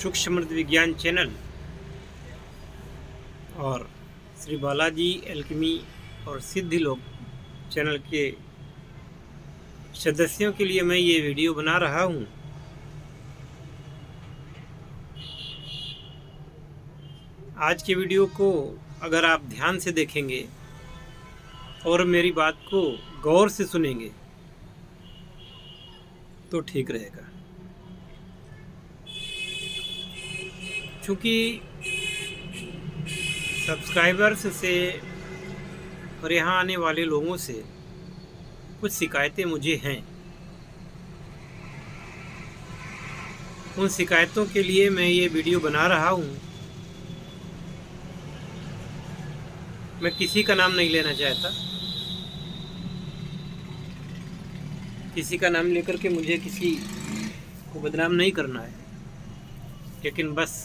सूक्ष्म विज्ञान चैनल और श्री बालाजी एल्केमी और सिद्धि लोक चैनल के सदस्यों के लिए मैं ये वीडियो बना रहा हूँ। आज के वीडियो को अगर आप ध्यान से देखेंगे और मेरी बात को गौर से सुनेंगे तो ठीक रहेगा, क्योंकि सब्सक्राइबर्स से और यहाँ आने वाले लोगों से कुछ शिकायतें मुझे हैं। उन शिकायतों के लिए मैं ये वीडियो बना रहा हूँ। मैं किसी का नाम नहीं लेना चाहता, किसी का नाम लेकर के मुझे किसी को बदनाम नहीं करना है, लेकिन बस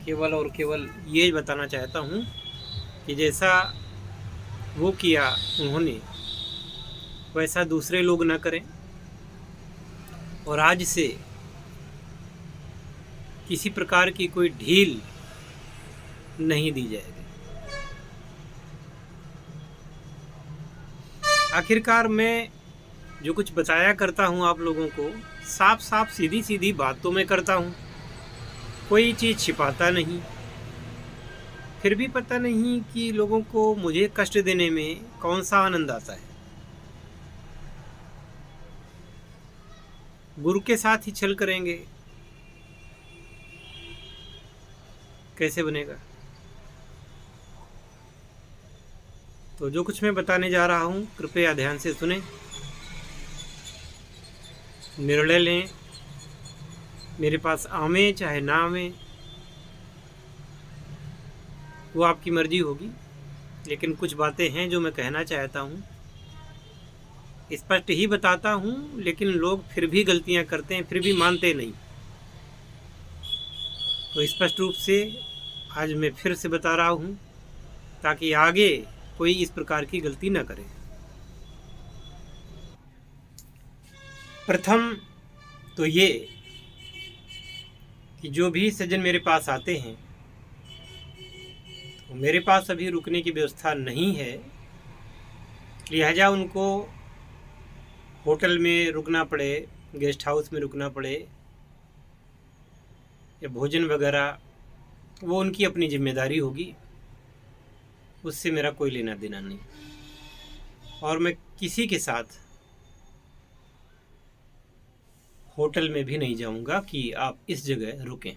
केवल और केवल ये बताना चाहता हूँ कि जैसा वो किया उन्होंने वैसा दूसरे लोग ना करें और आज से किसी प्रकार की कोई ढील नहीं दी जाएगी। आखिरकार मैं जो कुछ बताया करता हूँ आप लोगों को साफ साफ सीधी सीधी बातों में करता हूँ, कोई चीज़ छिपाता नहीं। फिर भी पता नहीं कि लोगों को मुझे कष्ट देने में कौन सा आनंद आता है। गुरु के साथ ही छल करेंगे, कैसे बनेगा? तो जो कुछ मैं बताने जा रहा हूँ कृपया ध्यान से सुने, निर्णय लें। मेरे पास आवे चाहे ना आवे वो आपकी मर्जी होगी, लेकिन कुछ बातें हैं जो मैं कहना चाहता हूँ। स्पष्ट ही बताता हूँ, लेकिन लोग फिर भी गलतियाँ करते हैं, फिर भी मानते नहीं। तो स्पष्ट रूप से आज मैं फिर से बता रहा हूँ ताकि आगे कोई इस प्रकार की गलती न करे। प्रथम तो ये कि जो भी सज्जन मेरे पास आते हैं तो मेरे पास अभी रुकने की व्यवस्था नहीं है, लिहाजा उनको होटल में रुकना पड़े, गेस्ट हाउस में रुकना पड़े या भोजन वगैरह, वो उनकी अपनी जिम्मेदारी होगी, उससे मेरा कोई लेना देना नहीं। और मैं किसी के साथ होटल में भी नहीं जाऊंगा कि आप इस जगह रुकें।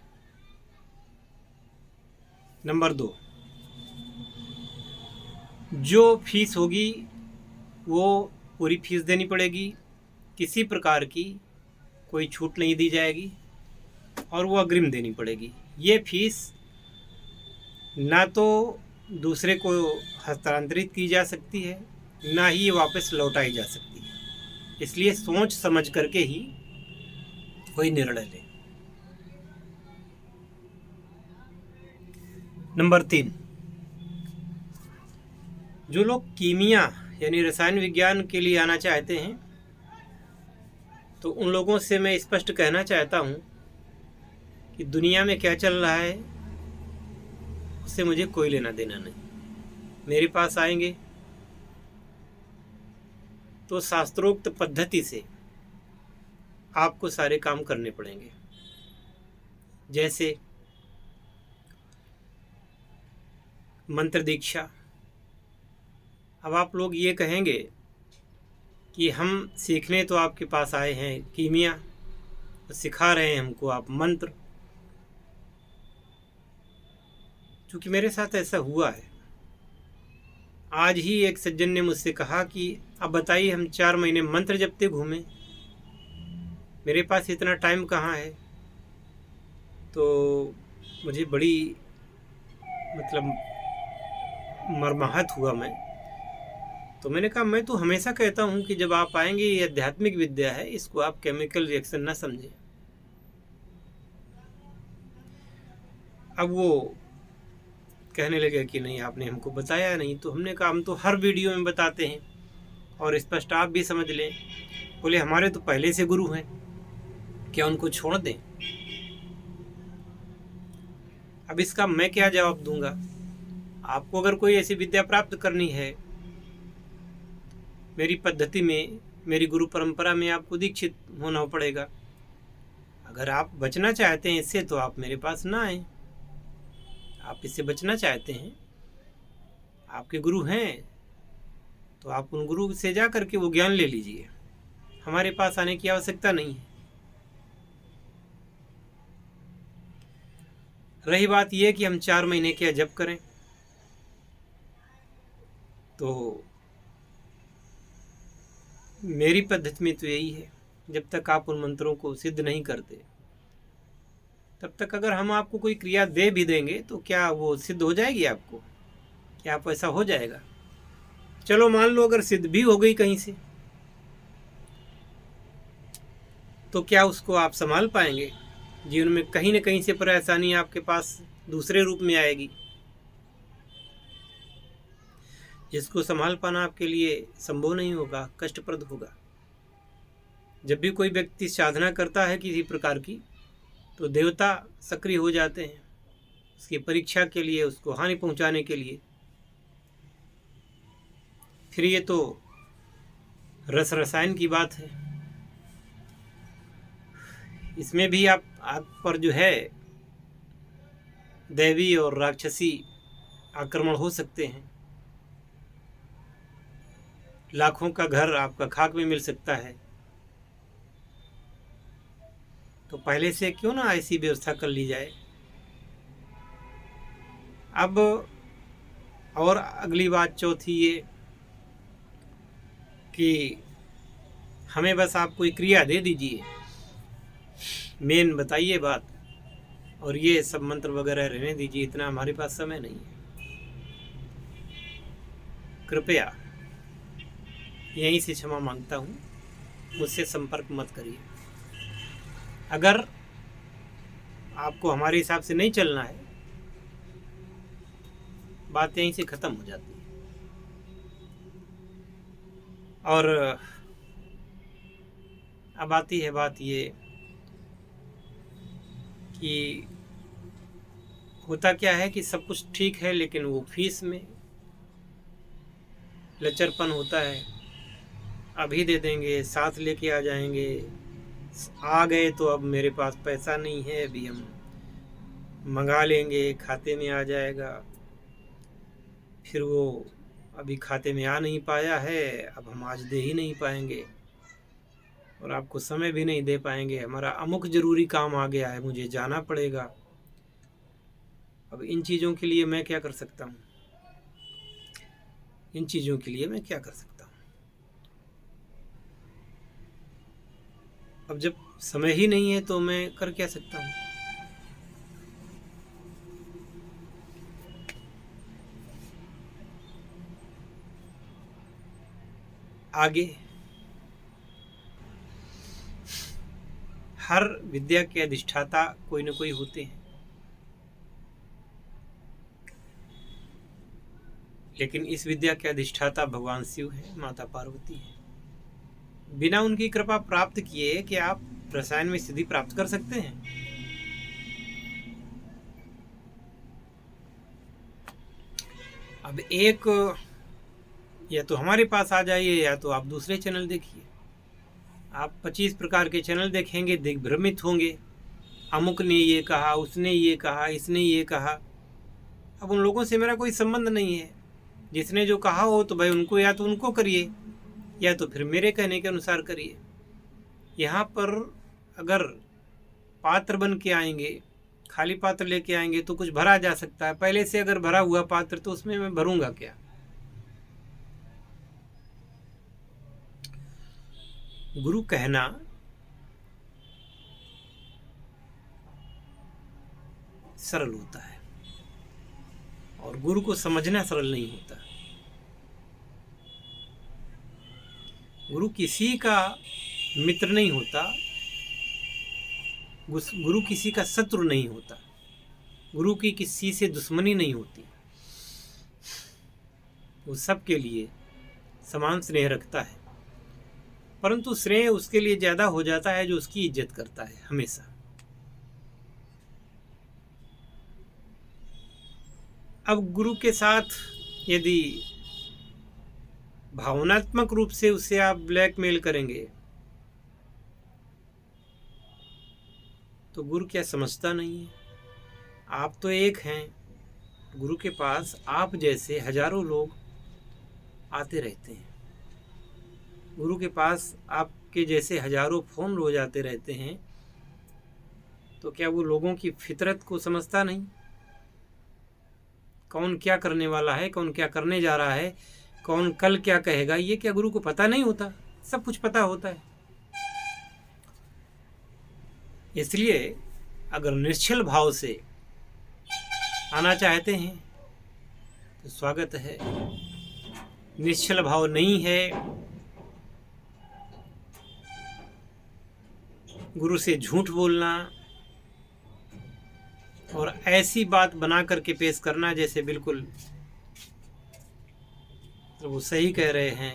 नंबर 2, जो फीस होगी वो पूरी फीस देनी पड़ेगी, किसी प्रकार की कोई छूट नहीं दी जाएगी और वो अग्रिम देनी पड़ेगी। ये फीस ना तो दूसरे को हस्तांतरित की जा सकती है, ना ही ये वापस लौटाई जा सकती है। इसलिए सोच समझ करके ही कोई निर्णय ले। नंबर 3, जो लोग कीमिया यानी रसायन विज्ञान के लिए आना चाहते हैं तो उन लोगों से मैं स्पष्ट कहना चाहता हूँ कि दुनिया में क्या चल रहा है उससे मुझे कोई लेना देना नहीं। मेरे पास आएंगे तो शास्त्रोक्त पद्धति से आपको सारे काम करने पड़ेंगे। जैसे मंत्र दीक्षा। अब आप लोग ये कहेंगे कि हम सीखने तो आपके पास आए हैं कीमिया, तो सिखा रहे हैं हमको आप मंत्र। क्योंकि मेरे साथ ऐसा हुआ है। आज ही एक सज्जन ने मुझसे कहा कि अब बताइए हम 4 महीने मंत्र जपते घूमें, मेरे पास इतना टाइम कहाँ है। तो मुझे बड़ी मर्माहत हुआ मैं। तो मैंने कहा मैं तो हमेशा कहता हूँ कि जब आप आएंगे ये आध्यात्मिक विद्या है, इसको आप केमिकल रिएक्शन ना समझें। अब वो कहने लगे कि नहीं आपने हमको बताया नहीं। तो हमने कहा हम तो हर वीडियो में बताते हैं और स्पष्ट आप भी समझ लें। बोले हमारे तो पहले से गुरु हैं, क्या उनको छोड़ दें? अब इसका मैं क्या जवाब दूंगा? आपको अगर कोई ऐसी विद्या प्राप्त करनी है, मेरी पद्धति में, मेरी गुरु परंपरा में आपको दीक्षित होना पड़ेगा। अगर आप बचना चाहते हैं इससे तो आप मेरे पास ना आए। आप इससे बचना चाहते हैं, आपके गुरु हैं, तो आप उन गुरु से जा करके वो ज्ञान ले लीजिए। हमारे पास आने की आवश्यकता नहीं है। रही बात यह कि हम 4 महीने क्या जप करें, तो मेरी पद्धति में तो यही है, जब तक आप उन मंत्रों को सिद्ध नहीं करते तब तक अगर हम आपको कोई क्रिया दे भी देंगे तो क्या वो सिद्ध हो जाएगी आपको? क्या आप ऐसा हो जाएगा? चलो मान लो अगर सिद्ध भी हो गई कहीं से, तो क्या उसको आप संभाल पाएंगे? जीवन में कहीं न कहीं से परेशानी आपके पास दूसरे रूप में आएगी, जिसको संभाल पाना आपके लिए संभव नहीं होगा, कष्टप्रद होगा। जब भी कोई व्यक्ति साधना करता है किसी प्रकार की, तो देवता सक्रिय हो जाते हैं उसकी परीक्षा के लिए, उसको हानि पहुंचाने के लिए। फिर ये तो रस रसायन की बात है, इसमें भी आप पर जो है दैवी और राक्षसी आक्रमण हो सकते हैं। लाखों का घर आपका खाक में मिल सकता है। तो पहले से क्यों ना ऐसी व्यवस्था कर ली जाए। अब और अगली बात चौथी ये कि हमें बस आप कोई क्रिया दे दीजिए, मेन बताइए बात, और ये सब मंत्र वगैरह रहने दीजिए, इतना हमारे पास समय नहीं है। कृपया यहीं से क्षमा मांगता हूँ, मुझसे संपर्क मत करिए। अगर आपको हमारे हिसाब से नहीं चलना है, बात यहीं से ख़त्म हो जाती है। और अब आती है बात ये कि होता क्या है कि सब कुछ ठीक है, लेकिन वो फीस में लचरपन होता है। अभी दे देंगे, साथ लेके आ जाएंगे, आ गए तो अब मेरे पास पैसा नहीं है, अभी हम मंगा लेंगे, खाते में आ जाएगा। फिर वो अभी खाते में आ नहीं पाया है, अब हम आज दे ही नहीं पाएंगे और आपको समय भी नहीं दे पाएंगे। हमारा अमुक ज़रूरी काम आ गया है, मुझे जाना पड़ेगा। अब इन चीज़ों के लिए मैं क्या कर सकता हूँ? इन चीज़ों के लिए मैं क्या कर सकता हूँ? अब जब समय ही नहीं है तो मैं कर क्या सकता हूँ? आगे हर विद्या के अधिष्ठाता कोई न कोई होते हैं, लेकिन इस विद्या के अधिष्ठाता भगवान शिव है, माता पार्वती है। बिना उनकी कृपा प्राप्त किए कि आप रसायन में सिद्धि प्राप्त कर सकते हैं? अब एक, या तो हमारे पास आ जाइए या तो आप दूसरे चैनल देखिए। आप 25 प्रकार के चैनल देखेंगे, दिग्भ्रमित होंगे। अमुक ने ये कहा, उसने ये कहा, इसने ये कहा। अब उन लोगों से मेरा कोई संबंध नहीं है। जिसने जो कहा हो तो भाई उनको, या तो उनको करिए या तो फिर मेरे कहने के अनुसार करिए। यहाँ पर अगर पात्र बन के आएंगे, खाली पात्र लेके आएंगे तो कुछ भरा जा सकता है। पहले से अगर भरा हुआ पात्र तो उसमें मैं भरूंगा क्या? गुरु कहना सरल होता है और गुरु को समझना सरल नहीं होता। गुरु किसी का मित्र नहीं होता, गुरु किसी का शत्रु नहीं होता, गुरु की किसी से दुश्मनी नहीं होती। वो सबके लिए समान स्नेह रखता है, परंतु स्नेह उसके लिए ज़्यादा हो जाता है जो उसकी इज्जत करता है हमेशा। अब गुरु के साथ यदि भावनात्मक रूप से उसे आप ब्लैकमेल करेंगे तो गुरु क्या समझता नहीं है? आप तो एक हैं, गुरु के पास आप जैसे हजारों लोग आते रहते हैं। गुरु के पास आपके जैसे हजारों फोन रोज आते रहते हैं, तो क्या वो लोगों की फितरत को समझता नहीं? कौन क्या करने वाला है, कौन क्या करने जा रहा है, कौन कल क्या कहेगा, ये क्या गुरु को पता नहीं होता? सब कुछ पता होता है। इसलिए अगर निश्चल भाव से आना चाहते हैं तो स्वागत है। निश्चल भाव नहीं है, गुरु से झूठ बोलना और ऐसी बात बना करके पेश करना जैसे बिल्कुल तो वो सही कह रहे हैं,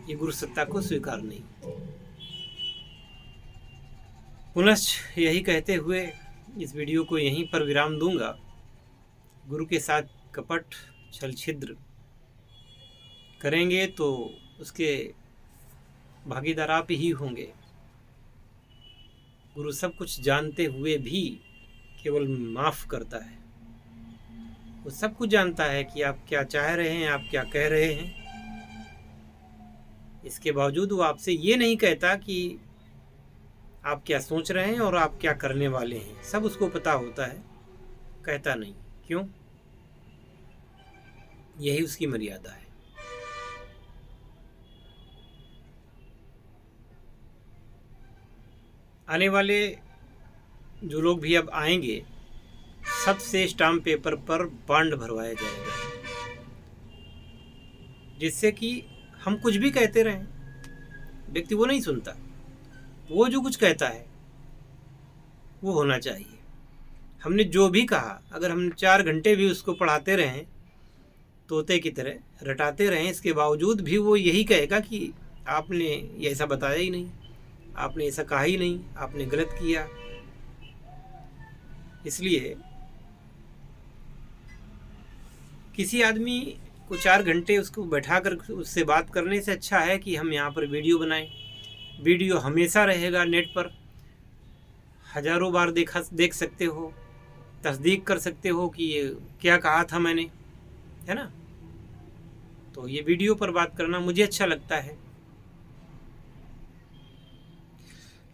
ये गुरु सत्ता को स्वीकार नहीं। पुनश्च यही कहते हुए इस वीडियो को यहीं पर विराम दूंगा। गुरु के साथ कपट छल छिद्र करेंगे तो उसके भागीदार आप ही होंगे। गुरु सब कुछ जानते हुए भी केवल माफ करता है। वो सब कुछ जानता है कि आप क्या चाह रहे हैं, आप क्या कह रहे हैं। इसके बावजूद वो आपसे ये नहीं कहता कि आप क्या सोच रहे हैं और आप क्या करने वाले हैं। सब उसको पता होता है, कहता नहीं। क्यों? यही उसकी मर्यादा है। आने वाले जो लोग भी अब आएंगे, सबसे स्टाम्प पेपर पर बॉन्ड भरवाया जाएगा, जिससे कि हम कुछ भी कहते रहें, व्यक्ति वो नहीं सुनता। वो जो कुछ कहता है वो होना चाहिए। हमने जो भी कहा, अगर हम 4 घंटे भी उसको पढ़ाते रहें, तोते की तरह रटाते रहें, इसके बावजूद भी वो यही कहेगा कि आपने ये ऐसा बताया ही नहीं, आपने ऐसा कहा ही नहीं, आपने गलत किया। इसलिए किसी आदमी को 4 घंटे उसको बैठा कर उससे बात करने से अच्छा है कि हम यहाँ पर वीडियो बनाएं। वीडियो हमेशा रहेगा नेट पर, हजारों बार देख सकते हो, तस्दीक कर सकते हो कि ये क्या कहा था मैंने, है ना। तो ये वीडियो पर बात करना मुझे अच्छा लगता है।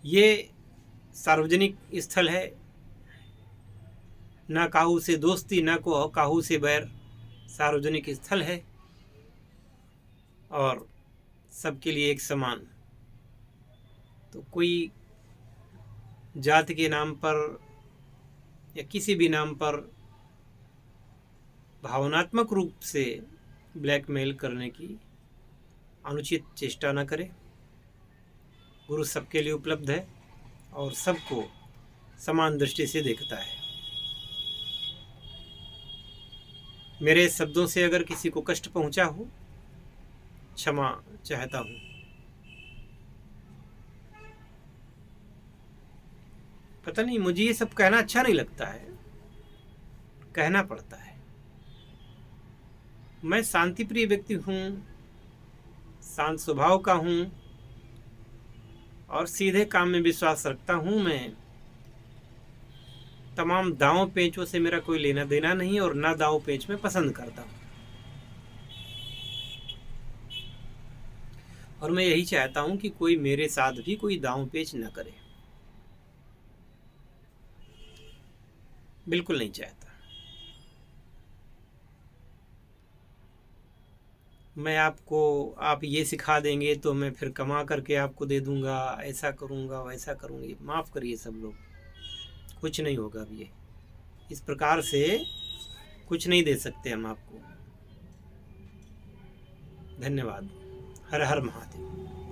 ये सार्वजनिक स्थल है, ना काहू से दोस्ती, ना को काहू से बैर। सार्वजनिक स्थल है और सबके लिए एक समान। तो कोई जात के नाम पर या किसी भी नाम पर भावनात्मक रूप से ब्लैकमेल करने की अनुचित चेष्टा न करे। गुरु सबके लिए उपलब्ध है और सबको समान दृष्टि से देखता है। मेरे शब्दों से अगर किसी को कष्ट पहुंचा हो, क्षमा चाहता हूं। पता नहीं, मुझे ये सब कहना अच्छा नहीं लगता है, कहना पड़ता है। मैं शांति प्रिय व्यक्ति हूं, शांत स्वभाव का हूं और सीधे काम में विश्वास रखता हूं। मैं तमाम दांव पेचों से मेरा कोई लेना देना नहीं और ना दांव पेच में पसंद करता हूं। और मैं यही चाहता हूं कि कोई मेरे साथ भी कोई दांव पेच न करे, बिल्कुल नहीं चाहता। मैं आपको, आप ये सिखा देंगे तो मैं फिर कमा करके आपको दे दूंगा, ऐसा करूंगा वैसा करूंगी। माफ़ करिए सब लोग, कुछ नहीं होगा। अब ये इस प्रकार से कुछ नहीं दे सकते हम आपको। धन्यवाद। हर हर महादेव।